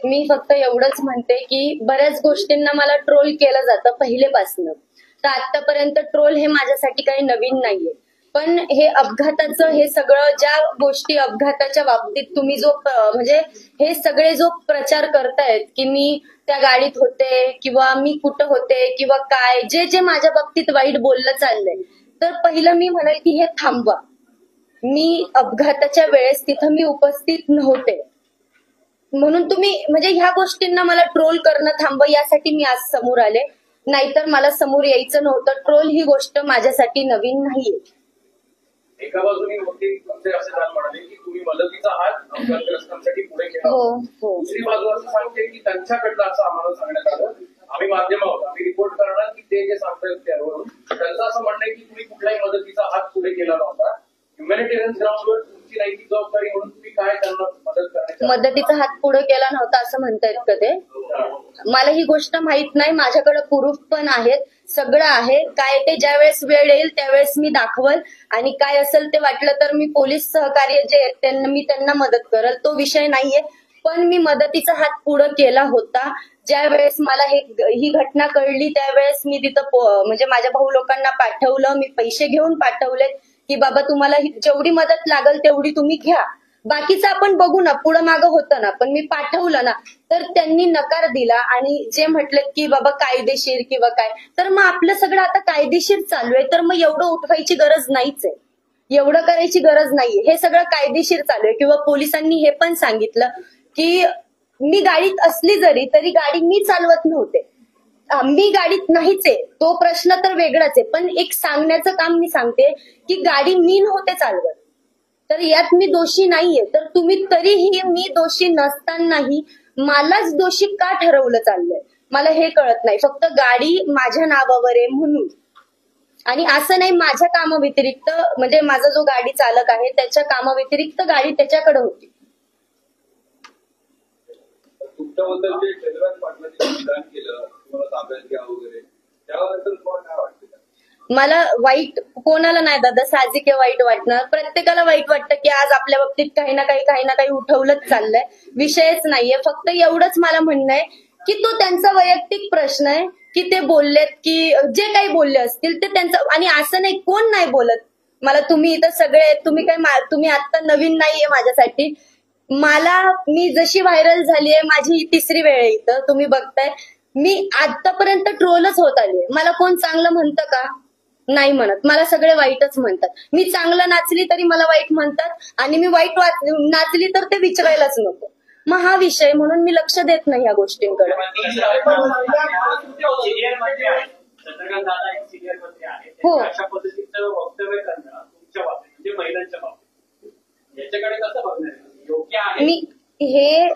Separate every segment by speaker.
Speaker 1: मी फक्त एवढंच म्हणते की बऱ्याच गोष्टींना मला ट्रोल केलं जातं पहिलेपासून, तर आतापर्यंत ट्रोल हे माझ्यासाठी काही नवीन नाहीये. पण हे अपघाताचं हे सगळं ज्या गोष्टी अपघाताच्या बाबतीत तुम्ही जो म्हणजे हे सगळे जो प्रचार करतायत की मी त्या गाडीत होते किंवा मी कुठं होते किंवा काय जे जे माझ्या बाबतीत वाईट बोललं चाललंय, तर पहिलं मी म्हणेल की हे थांबवा. मी अपघाताच्या वेळेस तिथं मी उपस्थित नव्हते, म्हणून तुम्ही म्हणजे ह्या गोष्टींना मला ट्रोल करणं थांबवा यासाठी मी आज समोर आले, नाहीतर मला समोर यायचं नव्हतं. ट्रोल ही गोष्ट माझ्यासाठी नवीन नाहीये.
Speaker 2: एका बाजूने वकील असे म्हणाले की तुम्ही मदतीचा हात अपघातग्रस्तांसाठी पुढे केला. दुसरी बाजू असं सांगते की त्यांच्याकडनं असं आम्हाला सांगण्यात आलं, आम्ही माध्यम आहोत, आम्ही रिपोर्ट करणार की ते जे सांगतायत त्यावरून त्यांचं असं म्हणणं आहे की तुम्ही कुठल्याही मदतीचा हात पुढे केला नव्हता. ह्युमॅनिटेरियन ग्राउंडवर तुमची नैतिक जबाबदारी म्हणून तुम्ही काय त्यांना मदत करण्याची
Speaker 1: मदतीचा हात पुढे केला नव्हता असं म्हणतायत का ते? मला ही गोष्ट माहित नाही, माझ्याकडे प्रूफ पण आहेत, सगळं आहे. काय ते ज्यावेळेस वेळ येईल त्यावेळेस मी दाखवल आणि काय असेल ते वाटलं तर मी पोलीस सहकार्य जे आहेत त्यांना मी त्यांना मदत करल, तो विषय नाहीये. पण मी मदतीचा हात पुढे केला होता. ज्या वेळेस मला ही घटना कळली त्यावेळेस मी तिथं म्हणजे माझ्या भाऊ लोकांना पाठवलं, मी पैसे घेऊन पाठवले की बाबा तुम्हाला जेवढी मदत लागल तेवढी तुम्ही घ्या, बाकीचं आपण बघू ना, पुढं मागं होतं ना. पण मी पाठवलं ना, तर त्यांनी नकार दिला आणि जे म्हटलं की बाबा कायदेशीर किंवा काय, तर मग आपलं सगळं आता कायदेशीर चालू आहे, तर मग एवढं उठवायची गरज नाहीच आहे, एवढं करायची गरज नाहीये. हे सगळं कायदेशीर चालू आहे. किंवा पोलिसांनी हे पण सांगितलं की मी गाडीत असली जरी तरी गाडी मी चालवत नव्हते, मी गाडीत नाहीच आहे, तो प्रश्न तर वेगळाच आहे. पण एक सांगण्याचं काम मी सांगते की गाडी मी नव्हते चालवत, तर यात मी दोषी नाहीये. तर तुम्ही तरीही मी दोषी नसतानाही मलाच दोषी का ठरवलं चाललंय मला हे कळत नाही. फक्त गाडी माझ्या नावावर आहे म्हणून, आणि असं नाही माझ्या कामाव्यतिरिक्त, म्हणजे माझा जो गाडी चालक आहे त्याच्या कामाव्यतिरिक्त गाडी त्याच्याकडे होती.
Speaker 2: तुमच्याबद्दल जे चंद्रकांत पाटलांनी विधान केलं तुम्हाला ताब्यात घ्या वगैरे, त्याबद्दल तुम्हाला काय वाटतं?
Speaker 1: मला वाईट कोणाला नाही दादा, साहजिक आहे वाईट वाटणार, प्रत्येकाला वाईट वाटतं की आज आपल्या बाबतीत काही ना काही उठवलंच चाललंय, विषयच नाहीये. फक्त एवढंच मला म्हणणं आहे की तो त्यांचा वैयक्तिक प्रश्न आहे की ते बोललेत की जे काही बोलले असतील ते त्यांचं, आणि असं नाही कोण नाही बोलत. मला तुम्ही इथं सगळे तुम्ही आता नवीन नाहीये माझ्यासाठी. मी जशी व्हायरल झालीये, माझी तिसरी वेळ आहे इथं, तुम्ही बघताय. मी आतापर्यंत ट्रोलच होत आली. मला कोण चांगलं म्हणतं का? नाही म्हणत, मला सगळे वाईटच म्हणतात. मी चांगलं नाचली तरी मला वाईट म्हणतात आणि मी वाईट नाचली तर ते विचारायलाच नको. मग हा विषय म्हणून मी लक्ष देत नाही या गोष्टींकडे. हो,
Speaker 2: अशा पद्धतीचं वक्तव्य करणं तुमच्या बाबतीत म्हणजे महिलांच्या बाबतीत याच्याकडे कसं बघणार? योग्य आहे?
Speaker 1: मी हे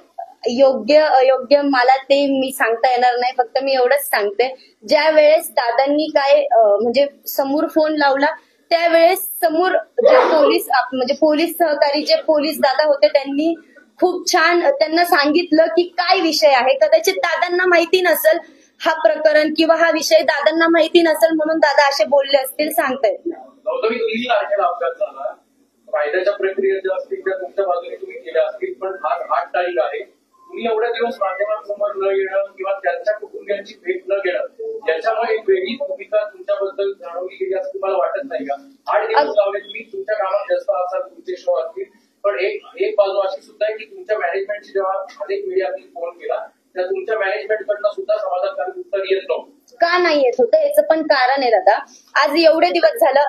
Speaker 1: योग्य अयोग्य मला ते मी सांगता येणार नाही. फक्त मी एवढंच सांगते, ज्या वेळेस दादांनी काय म्हणजे समोर फोन लावला त्यावेळेस समोर जे म्हणजे पोलीस सहकारी जे पोलीस दादा होते त्यांनी खूप छान त्यांना सांगितलं की काय विषय आहे. कदाचित दादांना माहिती नसेल हा प्रकरण किंवा हा विषय दादांना माहिती नसेल म्हणून दादा असे बोलले असतील, सांगता येत नाही.
Speaker 2: अपघात झाला, कायद्याच्या प्रक्रिया ज्या असतील त्या तुमच्या बाजूने तुम्ही केल्या असतील, पण 8 तारीख आहे, तुम्ही एवढ्या दिवस माध्यमांसमोर न येणं किंवा त्यांच्या कुटुंबियांची भेट न घेणं याच्यामुळे एक वेगळी भूमिका तुमच्याबद्दल जाणवली गेली असं तुम्हाला वाटत नाही का? 8 दिवस लावले, तुम्ही तुमच्या कामात व्यस्त असाल, तुमचे शो असतील, पण एक बाजू अशी सुद्धा आहे की तुमच्या मॅनेजमेंटची जेव्हा अनेक मीडियाने फोन केला त्या तुमच्या मॅनेजमेंटकडनं सुद्धा समाधानकारक उत्तर येत नव्हतं.
Speaker 1: का नाही येत होतं याचं पण कारण आहे दादा. आज एवढे दिवस झालं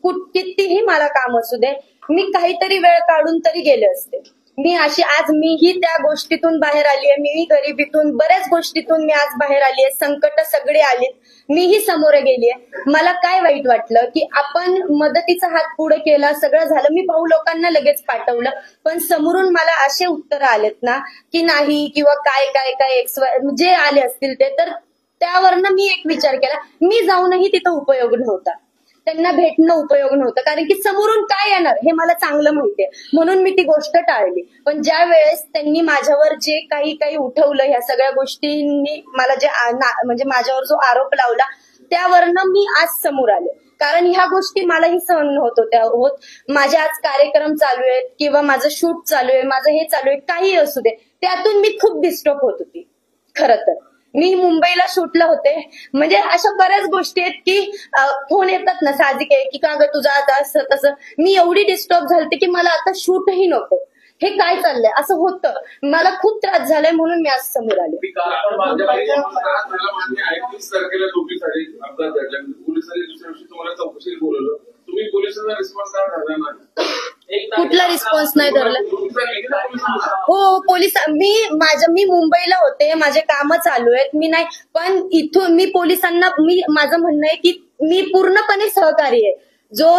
Speaker 1: कितीही मला काम असू दे, मी काहीतरी वेळ काढून तरी गेले असते. मीही त्या गोष्टीतून बाहेर आलीये, मीही गरिबीतून बऱ्याच गोष्टीतून मी आज बाहेर आलीये, संकट सगळे आलेत, मीही समोर गेलीये. मला काय वाईट वाटलं की आपण मदतीचा हात पुढे केला, सगळं झालं, मी भाऊ लोकांना लगेच पाठवलं, पण समोरून मला असे उत्तर आलेत ना की नाही किंवा काय जे आले असतील ते, तर त्यावरनं मी एक विचार केला, मी जाऊनही तिथं उपयोग नव्हता, त्यांना भेटणं उपयोग नव्हतं, कारण की समोरून काय येणार हे मला चांगलं माहितीये, म्हणून मी ती गोष्ट टाळली. पण ज्या वेळेस त्यांनी माझ्यावर जे काही उठवलं, ह्या सगळ्या गोष्टींनी मला जे म्हणजे माझ्यावर जो आरोप लावला त्यावरनं मी आज समोर आले. कारण ह्या गोष्टी मलाही सहन होत. माझे आज कार्यक्रम चालू आहेत किंवा माझं शूट चालू आहे, माझं हे चालू आहे, काही असू दे, त्यातून मी खूप डिस्टर्ब होत होती. खरं तर मी मुंबईला शूटला होते, म्हणजे अशा बऱ्याच गोष्टी आहेत की फोन येतात ना, साहजिक आहे की का ग तुझं आता असं तसं. मी एवढी डिस्टर्ब झालते की मला आता शूटही नको, हे काय चाललंय असं होतं. मला खूप त्रास झालाय म्हणून मी आज समोर आले.
Speaker 2: पोलिसांनी दुसऱ्या दिवशी तुम्हाला चौकशीला बोलवलं, तुम्ही पोलिसांचा रिस्पॉन्स काय झाला नाही?
Speaker 1: कुठला रिस्पॉन्स नाही धरला? हो, मी मुंबईला होते, माझे काम चालू आहेत, मी नाही. पण इथून मी पोलिसांना माझं म्हणणं आहे की मी पूर्णपणे सहकारी आहे. जो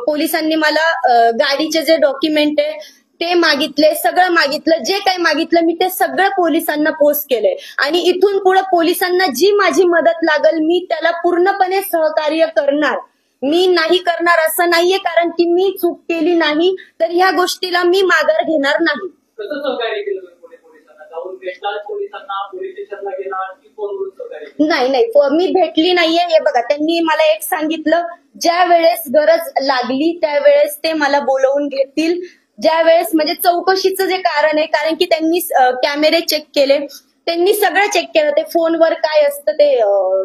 Speaker 1: पोलिसांनी मला गाडीचे जे डॉक्युमेंट आहे ते मागितले, सगळं मागितलं, जे काही मागितलं मी ते सगळं पोलिसांना पोस्ट केलंय. आणि इथून पुढे पोलिसांना जी माझी मदत लागल मी त्याला पूर्णपणे सहकार्य करणार. मी नाही करणार असं नाहीये, कारण की मी चूक केली नाही तर ह्या गोष्टीला मी माघार घेणार नाही.
Speaker 2: कसं सहकार्य केलं पोलिसांना? जाऊन भेटणार पोलिसांना, पोलीस स्टेशनला गेणार की फोनवरून सहकार्य?
Speaker 1: नाही, मी भेटली नाहीये. हे बघा, त्यांनी मला एक सांगितलं, ज्या वेळेस गरज लागली त्यावेळेस ते मला बोलवून घेतील. ज्या वेळेस म्हणजे चौकशीचं जे कारण आहे, कारण की त्यांनी कॅमेरे चेक केले, त्यांनी सगळं चेक केलं. ते फोनवर काय असतं ते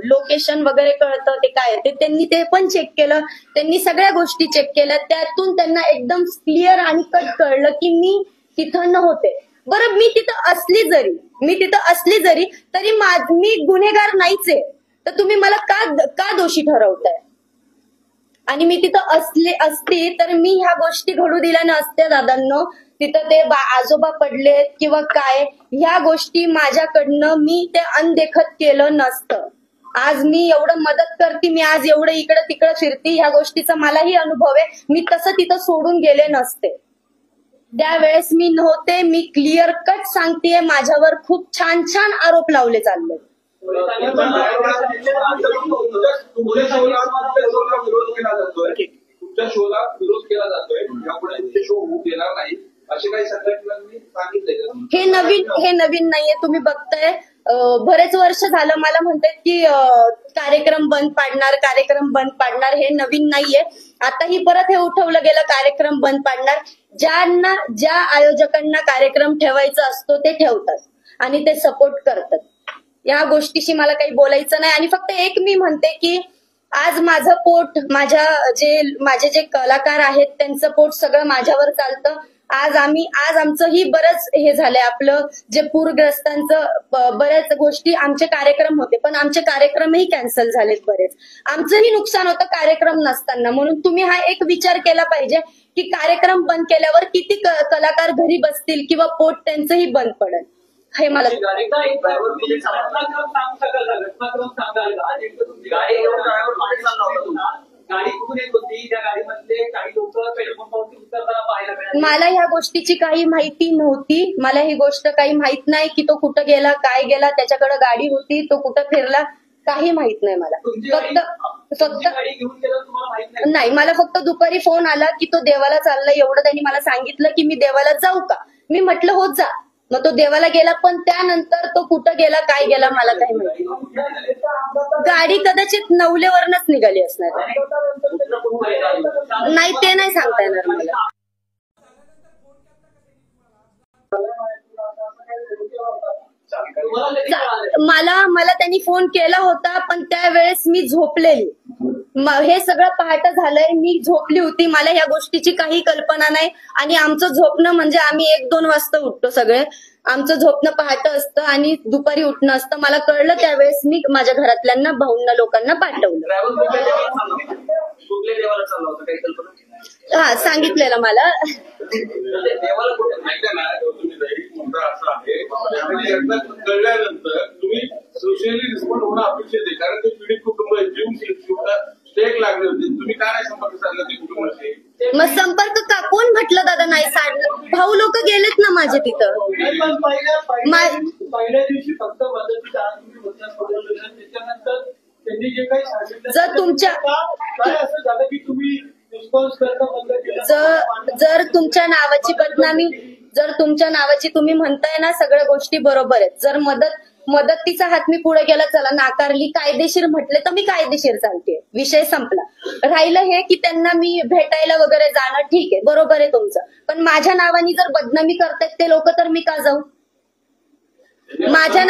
Speaker 1: लोकेशन वगैरे कळतं, ते काय ते त्यांनी ते पण चेक केलं. त्यांनी सगळ्या गोष्टी चेक केल्या. त्यातून त्यांना एकदम क्लिअर आणि कट कळलं की मी तिथं नव्हते. बरं, मी तिथं असली जरी तरी मी गुन्हेगार नाहीच आहे, तर तुम्ही मला का दोषी ठरवताय? आणि मी तिथं असती तर मी ह्या गोष्टी घडू दिल्या नसत्या दादांनो. तिथं ते आजोबा पडलेत किंवा काय, ह्या गोष्टी माझ्याकडनं मी ते अनदेखत केलं नसतं. आज मी एवढं मदत करते, मी आज एवढं इकडं तिकडं फिरते, ह्या गोष्टीचा मलाही अनुभव आहे. मी तसं तिथं सोडून गेले नसते. त्यावेळेस मी नव्हते. मी क्लिअर कट सांगतेय, माझ्यावर खूप छान छान आरोप लावले चालले.
Speaker 2: तुमच्या शोला विरोध केला जातोय, यापुढे शो होऊ देणार नाही असे काही संघटनांनी सांगितलंय.
Speaker 1: हे नवीन नाहीये. तुम्ही बघताय बरेच वर्ष झालं मला म्हणतात की कार्यक्रम बंद पाडणार. हे नवीन नाहीये. आताही परत हे उठवलं गेलं, कार्यक्रम बंद पाडणार. ज्या आयोजकांना कार्यक्रम ठेवायचा असतो ते ठेवतात आणि ते सपोर्ट करतात. या गोष्टीशी मला काही बोलायचं नाही. आणि फक्त एक मी म्हणते की आज माझं पोट, माझे जे कलाकार आहेत त्यांचं पोट सगळं माझ्यावर चालतं. आज आमचंही बरंच हे झालंय, आपलं जे पूरग्रस्तांचं बऱ्याच गोष्टी, आमचे कार्यक्रम होते पण आमचे कार्यक्रमही कॅन्सल झालेत बरेच. आमचंही नुकसान होतं कार्यक्रम नसताना. म्हणून तुम्ही हा एक विचार केला पाहिजे की कार्यक्रम बंद केल्यावर किती कलाकार घरी बसतील किंवा पोट त्यांचंही बंद पडेल. हे मला मला ह्या गोष्टीची काही माहिती नव्हती. मला ही गोष्ट काही माहित नाही की तो कुठं गेला, काय गेला, त्याच्याकडे गाडी होती, तो कुठं फिरला, काही माहित नाही मला. नाही, मला फक्त दुपारी फोन आला की तो देवाला चालला, एवढं त्यांनी मला सांगितलं की मी देवाला जाऊ का? मी म्हटलं हो जा. मग तो देवाला गेला, पण त्यानंतर तो कुठं गेला, काय गेला मला काही माहिती. गाडी कदाचित नवलेवरनच निघाली असणार. नाही, ते नाही सांगता येणार मला. मला त्यांनी फोन केला होता पण त्यावेळेस मी झोपलेली. हे सगळं पहाटे झालंय, मी झोपली होती. मला ह्या गोष्टीची काही कल्पना नाही. आणि आमचं झोपणं म्हणजे आम्ही 1-2 वाजता उठतो सगळे. आमचं झोपणं पहाटे असतं आणि दुपारी उठणं असतं. मला कळलं त्यावेळेस मी माझ्या घरातल्यांना, भाऊंना, लोकांना पाठवलं. हा, सांगितलेलं मला.
Speaker 2: कळल्यानंतर तुम्ही सोशली रिस्पॉन्ड होणं अपेक्षित आहे, कारण ते पीडित कुटुंब स्टेक लागले होते. तुम्ही काय नाही संपर्क साधला ते कुटुंबाशी?
Speaker 1: मग संपर्क का कोण म्हटलं दादा नाही साधलं? भाऊ लोक गेलेत ना माझे तिथं.
Speaker 2: पहिल्या दिवशी फक्त त्याच्यानंतर त्यांनी जे काही सांगितलं,
Speaker 1: जर तुमच्या
Speaker 2: काय असं झालं की तुम्ही रिस्पॉन्स करता बंद केलं?
Speaker 1: जर तुमच्या नावाची बदनामी, जर तुमच्या नावाची तुम्ही म्हणताय ना, सगळ्या गोष्टी बरोबर आहेत. जर मदत मदतीचा हात मी पुढे गेला, चला नाकारली, कायदेशीर म्हटले तर मी कायदेशीर चालते, विषय संपला. राहिलं हे की त्यांना मी भेटायला वगैरे जाणं, ठीक आहे, बरोबर आहे तुमचं, पण माझ्या नावाने जर बदनामी करतायत ते लोक तर मी का जाऊ? माझ्या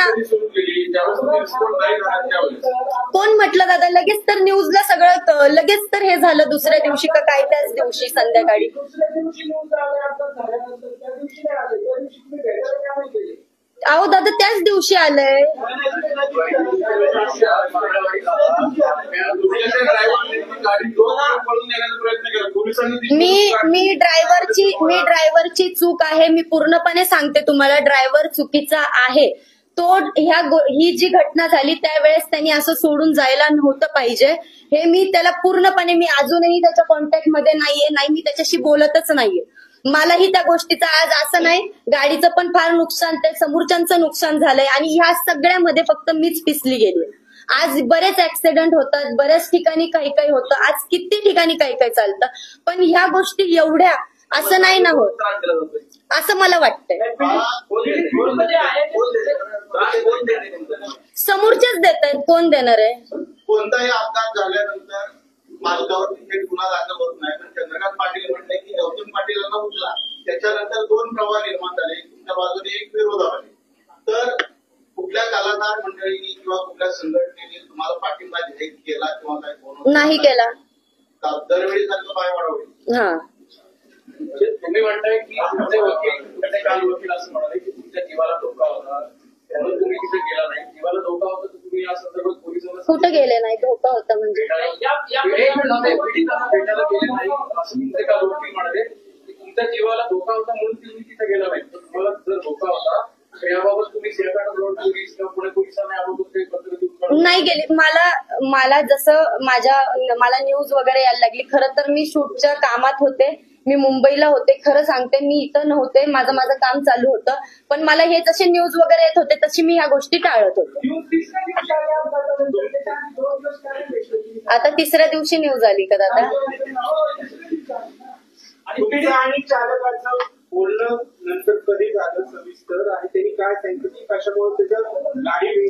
Speaker 1: कोण म्हटलं दादा? लगेच तर न्यूजला सगळं, लगेच तर हे झालं दुसऱ्या दिवशी का काय, त्याच दिवशी संध्याकाळी. अहो दादा त्याच दिवशी आलंय. मी ड्रायव्हरची चूक आहे, मी पूर्णपणे सांगते तुम्हाला, ड्रायव्हर चुकीचा आहे. तो ही जी घटना झाली त्यावेळेस त्यांनी असं सोडून जायला नव्हतं पाहिजे. हे मी त्याला पूर्णपणे, मी अजूनही त्याच्या कॉन्टॅक्ट मध्ये नाहीये, नाही मी त्याच्याशी बोलतच नाहीये. मलाही त्या गोष्टीचा आज असं नाही, गाडीचं पण फार नुकसान, ते समोरच्यांचं नुकसान झालंय आणि ह्या सगळ्यामध्ये फक्त मीच पिसली गेली. आज बरेच ऍक्सिडेंट होतात, बऱ्याच ठिकाणी काही काही होतं, आज किती ठिकाणी काही काही चालतं, पण ह्या गोष्टी एवढ्या असं नाही ना होत, असं मला वाटतंय. समोरचेच देत आहेत, कोण देणार आहे?
Speaker 3: कोणताही अपघात झाल्यानंतर माझ्यावर थेट गुन्हा दाखल होत नाही, पण चंद्रकांत पाटील म्हणले की गौतम पाटीलांना उचला. त्याच्यानंतर दोन प्रवाह निर्माण झाले, तुमच्या बाजूने एक विरोधामध्ये. तर कुठल्या कलाकार मंडळींनी किंवा कुठल्या संघटनेने तुम्हाला पाठिंबा केला किंवा काय?
Speaker 1: नाही केला.
Speaker 3: दरवेळी सारखं पाय वाढवले.
Speaker 1: हा,
Speaker 2: तुम्ही म्हणताय की तुमचे वकील काल वकील असं म्हणाले की तुमच्या जीवाला धोका होता, त्यामुळे तुम्ही तिथे गेला नाही. जीवाला धोका होता तर तुम्ही या संदर्भात पोलिसांना
Speaker 1: कुठं गेले नाही? धोका होता म्हणजे
Speaker 2: पीडितांना भेटायला गेले नाही असं तुमचे काल वकील म्हणाले. तुमच्या जीवाला धोका होता म्हणून तुम्ही तिथे गेला नाही, तर तुम्हाला जर धोका होता तर याबाबत तुम्ही सिंहगड रोड पोलीस किंवा पुणे पोलिसांना याबाबत काही पत्र देऊन
Speaker 1: नाही गेले. मला जसं मला न्यूज वगैरे यायला लागली, खरं तर मी शूटच्या कामात होते, मी मुंबईला होते, खरं सांगते मी इथं नव्हते, माझं काम चालू होतं, पण मला हे जसे न्यूज वगैरे येत होते तशी मी ह्या गोष्टी टाळत होते. आता तिसऱ्या दिवशी न्यूज आली का दादा?
Speaker 4: आणि चालकाचं बोलणं नंतर कधी झालं सविस्तर, आणि त्यांनी काय सांगितलं की कशामुळे त्याच्या गाडी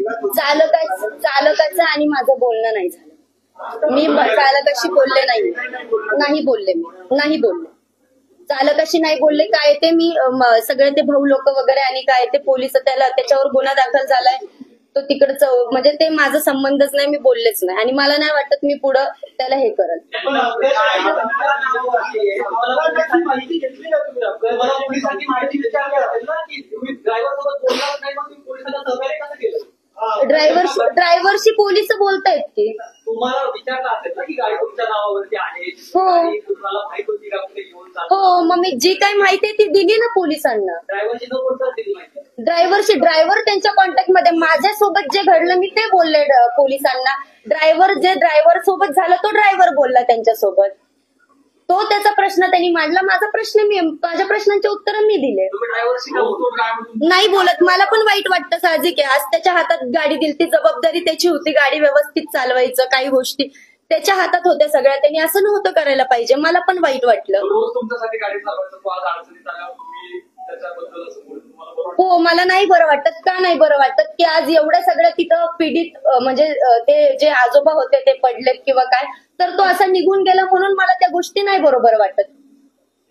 Speaker 1: चालकाचं आणि माझं बोलणं नाही झालं. मी चालकाशी बोलले नाही बोलले चालकाशी नाही बोलले. काय ते मी सगळे ते भाऊ लोक वगैरे आणि काय ते पोलीस त्याच्यावर गुन्हा दाखल झालाय, तो तिकडचं म्हणजे ते माझा संबंधच नाही, मी बोललेच नाही आणि मला नाही वाटत मी पुढं त्याला हे करत. ड्रायव्हरशी पोलीस बोलतायत की
Speaker 5: तुम्हाला विचारलं असेल ना की गाडी तुमच्या नावावरती आहे, तुम्हाला माहिती होती का कुठे घेऊन
Speaker 1: हो, मग मी जी काही माहिती ती दिली ना पोलिसांना.
Speaker 5: ड्रायव्हरची न बोलता दिली माहिती?
Speaker 1: ड्रायव्हर त्यांच्या कॉन्टॅक्ट मध्ये, माझ्यासोबत जे घडलं मी ते बोलले पोलिसांना. ड्रायव्हर सोबत झालं तो ड्रायव्हर बोलला त्यांच्यासोबत, तो त्याचा प्रश्न त्यांनी मांडला, माझा प्रश्न माझ्या प्रश्नांची उत्तरं मी दिले. नाही बोलत, मला पण वाईट वाटतं, साहजिक आहे. आज त्याच्या हातात गाडी दिली, ती जबाबदारी त्याची होती, गाडी व्यवस्थित चालवायचं, काही गोष्टी त्याच्या हातात होत्या सगळ्या, त्यांनी असं नव्हतं करायला पाहिजे. मला पण वाईट वाटलं.
Speaker 2: रोज तुमच्यासाठी गाडी चालवायचं, तो आज अडचणीत आला, तुम्ही त्याच्याबद्दल असं बोलतो,
Speaker 1: हो, मला नाही बरं वाटत. का नाही बरं वाटत की आज एवढ्या सगळ्या तिथं पीडित म्हणजे ते जे आजोबा होते ते पडलेत किंवा काय, तर तो असा निघून गेला म्हणून मला त्या गोष्टी नाही बरोबर वाटत.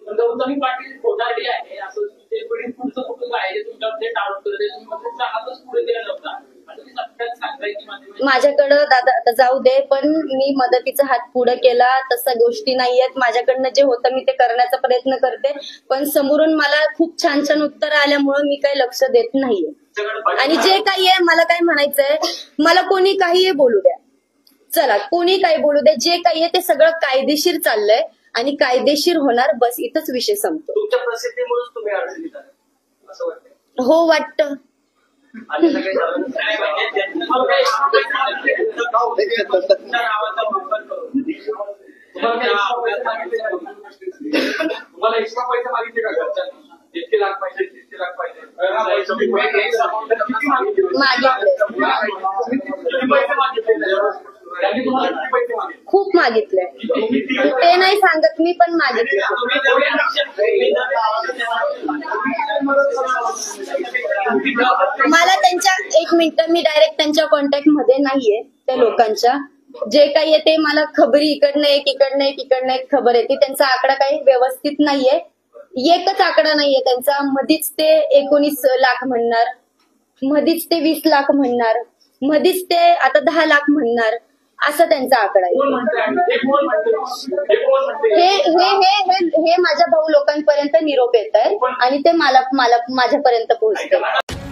Speaker 5: गौतमी पाटील कोदाडी आहे असं ते पीडित पुढचं कुटुंब आहे, तुमच्यामध्ये टाळून करते, तुम्ही हातच पुढे गेला नव्हता.
Speaker 1: माझ्याकडं दादा आता जाऊ दे, पण मी मदतीचा हात पुढे केला तसं गोष्टी नाहीयेत. माझ्याकडनं जे होतं मी ते करण्याचा प्रयत्न करते, पण समोरून मला खूप छान छान उत्तर आल्यामुळे मी काही लक्ष देत नाहीये. आणि जे काही आहे, मला काय म्हणायचंय, मला कोणी काहीही बोलू द्या, चला कोणी काही बोलू द्या, जे काही आहे ते सगळं कायदेशीर चाललंय आणि कायदेशीर होणार, बस इथंच विषय संपतो.
Speaker 5: तुमच्या प्रसिद्धीमुळेच तुम्ही अडचणीत आले असं वाटतं?
Speaker 1: हो, वाटतं.
Speaker 2: तुम्हाला एक्स्ट्रा पैसे मागितले का घरच्यांनी? इतके लाख पाहिजे, तितके लाख पाहिजे,
Speaker 1: खूप मागितले, ते नाही सांगत मी, पण मागितले. मला त्यांच्या एक मिनिट, मी डायरेक्ट त्यांच्या कॉन्टॅक्ट मध्ये नाहीये त्या लोकांच्या. जे काही आहे ते मला खबरी इकडनं एक खबर येते. त्यांचा आकडा काही व्यवस्थित नाहीये, एकच आकडा नाहीये त्यांचा. मधीच ते 19 लाख म्हणणार, मधीच ते 20 लाख म्हणणार, मधीच ते आता 10 लाख म्हणणार, असा त्यांचा आकडा आहे.
Speaker 5: कोण म्हणते हे कोण म्हणते
Speaker 1: हे माझ्या भाऊ लोकांपर्यंत निरोप येत आहे आणि ते मला माझ्यापर्यंत पोहोचते.